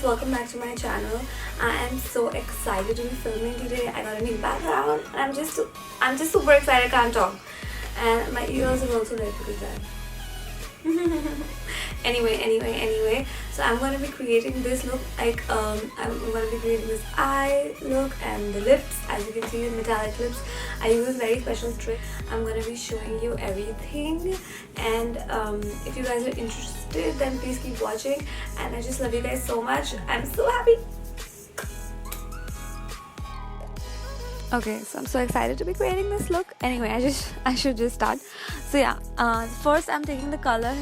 guys, welcome back to my channel. I am so excited to be filming today. I got a new background and I'm just super excited, I can't talk. And my ears are also red because that. anyway, so I'm going to be creating this look, like I'm going to be creating this eye look and the lips. As you can see, the metallic lips, I use a very special trick. I'm going to be showing you everything, and if you guys are interested, then please keep watching, and I just love you guys so much. I'm so happy. Okay, so I'm so excited to be creating this look. Anyway, I should just start. So yeah, first I'm taking the color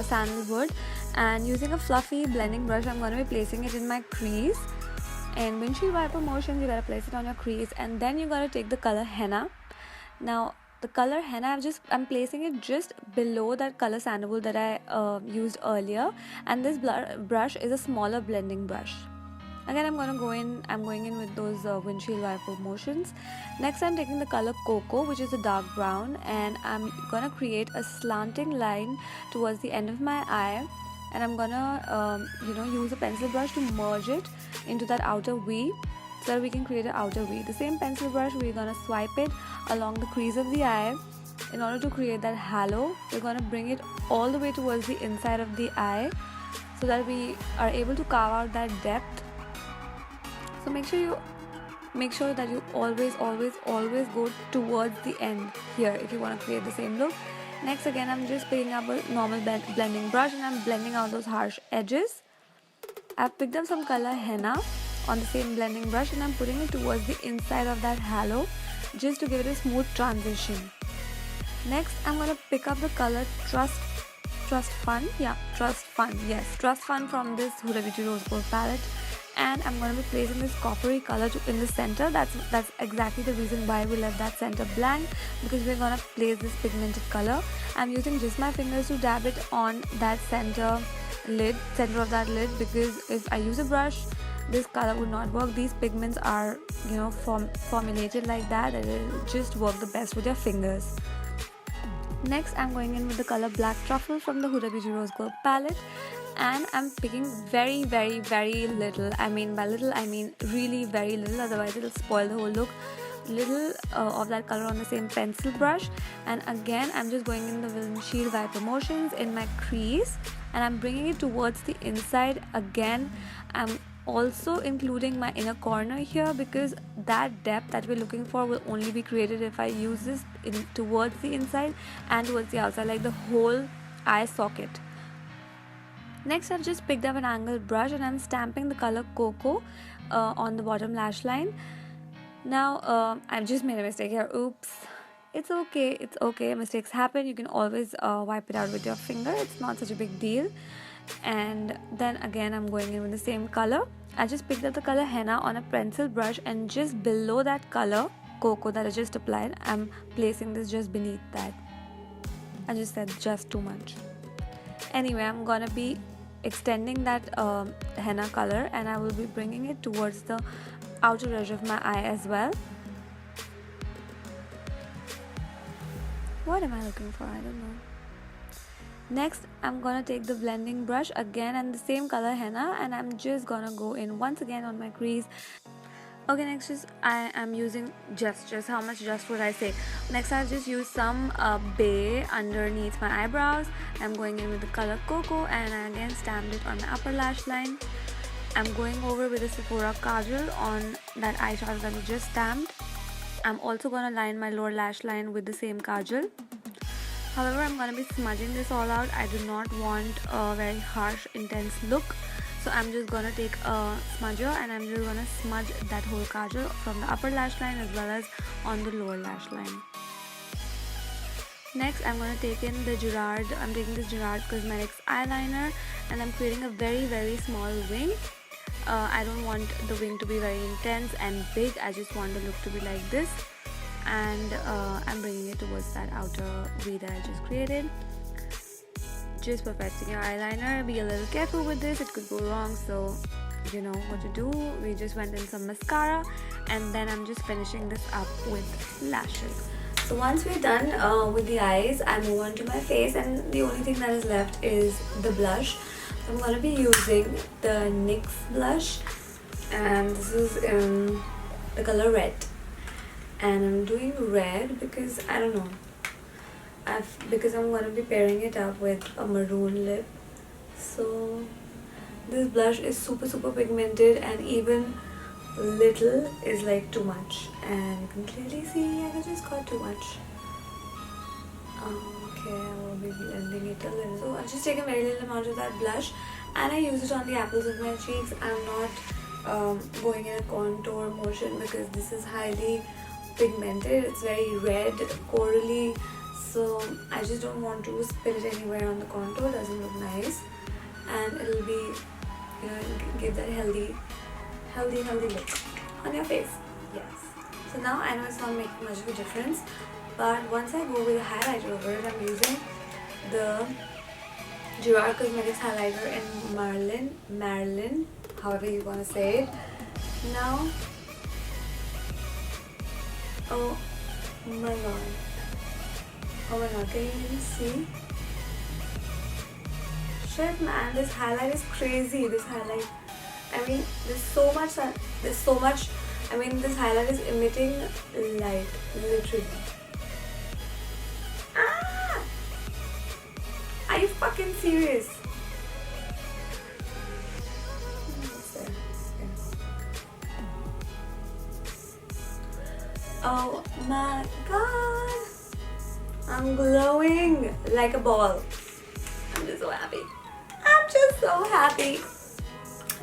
sandalwood, and using a fluffy blending brush, I'm going to be placing it in my crease. And windshield wiper motions, you gotta place it on your crease, and then you gotta take the color henna. Now the color henna, I'm placing it just below that color sandalwood that I used earlier, and this brush is a smaller blending brush. Again, I'm going in with those windshield wiper motions. Next, I'm taking the color cocoa, which is a dark brown, and I'm gonna create a slanting line towards the end of my eye, and I'm gonna use a pencil brush to merge it into that outer V, so that we can create an outer V. The same pencil brush, we're gonna swipe it along the crease of the eye. In order to create that halo, we're gonna bring it all the way towards the inside of the eye, so that we are able to carve out that depth. So make sure that you always go towards the end here if you want to create the same look. Next, again, I'm just picking up a normal blending brush, and I'm blending out those harsh edges. I've picked up some color henna on the same blending brush, and I'm putting it towards the inside of that halo, just to give it a smooth transition. Next, I'm going to pick up the color Trust Fun from this Huda Beauty Rose Gold palette, and I'm going to be placing this coppery color in the center. That's exactly the reason why we left that center blank, because we're going to place this pigmented color. I'm using just my fingers to dab it on that center of that lid, because if I use a brush, this color would not work. These pigments are formulated like that it will just work the best with your fingers. Next, I'm going in with the color Black Truffle from the Huda Beauty Rose Gold palette, and I'm picking very little. I mean by little, I mean really very little, otherwise it'll spoil the whole look. Little of that color on the same pencil brush, and again I'm just going in the windshield wiper motions in my crease, and I'm bringing it towards the inside. Again, I'm also including my inner corner here, because that depth that we're looking for will only be created if I use this towards the inside and towards the outside, like the whole eye socket. Next, I've just picked up an angled brush, and I'm stamping the color cocoa on the bottom lash line. Now I've just made a mistake here. Oops. It's okay, mistakes happen. You can always wipe it out with your finger. It's not such a big deal. And then again, I'm going in with the same color. I just picked up the color henna on a pencil brush, and just below that color cocoa that I just applied, I'm placing this just beneath that. I just said just too much. Anyway, I'm gonna be extending that henna color, and I will be bringing it towards the outer edge of my eye as well. What am I looking for? I don't know. Next, I'm gonna take the blending brush again and the same color henna, and I'm just gonna go in once again on my crease. Okay, next is I am using just how much just would I say? Next, I've just used some bay underneath my eyebrows. I'm going in with the color cocoa, and I again stamped it on my upper lash line. I'm going over with a Sephora kajal on that eyeshadow that we just stamped. I'm also gonna line my lower lash line with the same kajal. However, I'm going to be smudging this all out. I do not want a very harsh, intense look. So I'm just going to take a smudger, and I'm just going to smudge that whole kajal from the upper lash line as well as on the lower lash line. Next, I'm going to take in the I'm taking this Gerard Cosmetics eyeliner, and I'm creating a very small wing. I don't want the wing to be very intense and big. I just want the look to be like this. And I'm bringing it towards that outer V that I just created. Just perfecting your eyeliner. Be a little careful with this, it could go wrong, so you know what to do. We just went in some mascara, and then I'm just finishing this up with lashes. So once we're done with the eyes, I move on to my face, and the only thing that is left is the blush. I'm gonna be using the NYX blush, and this is in the color red, and I'm doing red because I don't know, because I'm gonna be pairing it up with a maroon lip. So this blush is super pigmented, and even little is like too much, and you can clearly see I just got too much. Okay, I will be blending it a little. So I'll just take a very little amount of that blush, and I use it on the apples of my cheeks. I'm not going in a contour motion because this is highly pigmented. It's very red, corally, so I just don't want to spill it anywhere on the contour. Doesn't look nice, and it'll be, you know, give that healthy look on your face. Yes. So now I know it's not making much of a difference, but once I go with a highlighter over it, I'm using the Gerard Cosmetics highlighter in Marilyn, however you want to say it. Now, oh my god, can you even see? Shit man, this highlight is crazy. This highlight, I mean, there's so much, I mean, this highlight is emitting light, literally. Ah! Are you fucking serious? What's there? Oh my god! I'm glowing like a ball. I'm just so happy. I'm just so happy.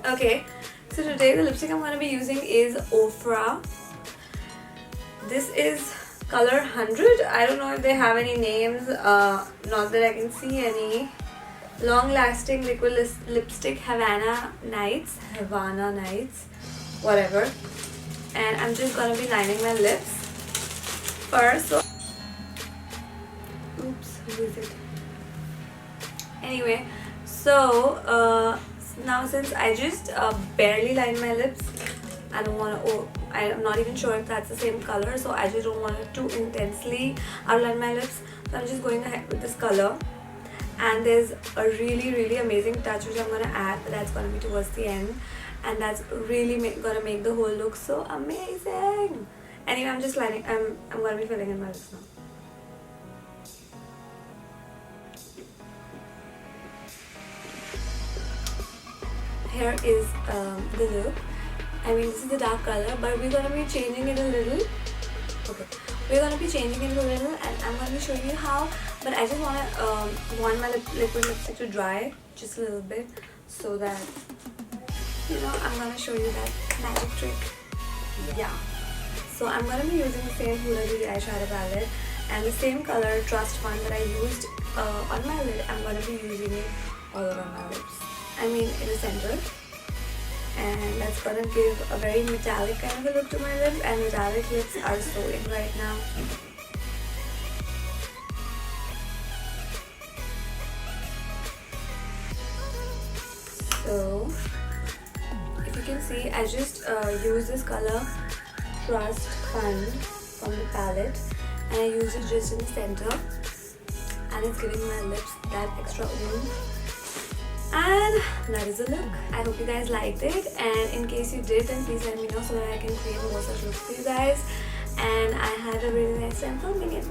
Okay, so today the lipstick I'm going to be using is Ofra. This is color 100. I don't know if they have any names, not that I can see any. Long lasting liquid lipstick, Havana Nights, whatever. And I'm just going to be lining my lips first. So, oops, who is it? Anyway, so now since I just barely lined my lips, I don't want to, I'm not even sure if that's the same color, so I just don't want it to intensely outline my lips. So I'm just going ahead with this color, and there's a really amazing touch which I'm going to add, but that's going to be towards the end, and that's really going to make the whole look so amazing. Anyway, I'm just lining, I'm going to be filling in my lips now. Here is the look. I mean, this is the dark color, but we're going to be changing it a little. Okay, we're going to be changing it a little, and I'm going to be showing you how. But I just want my liquid lipstick to dry just a little bit, so that, you know, I'm going to show you that magic trick. Yeah. So I'm going to be using the same Huda Beauty eyeshadow palette and the same color Trust Fund that I used on my lid. I'm going to be using it all around my lips. I mean, in the center, and that's gonna give a very metallic kind of a look to my lips, and metallic lips are so in right now. So if you can see, I just use this color Trust Fund from the palette, and I use it just in the center, and it's giving my lips that extra oomph. And that is the look. I hope you guys liked it, and in case you did, then please let me know so that I can create more such looks for you guys. And I had a really nice time filming it.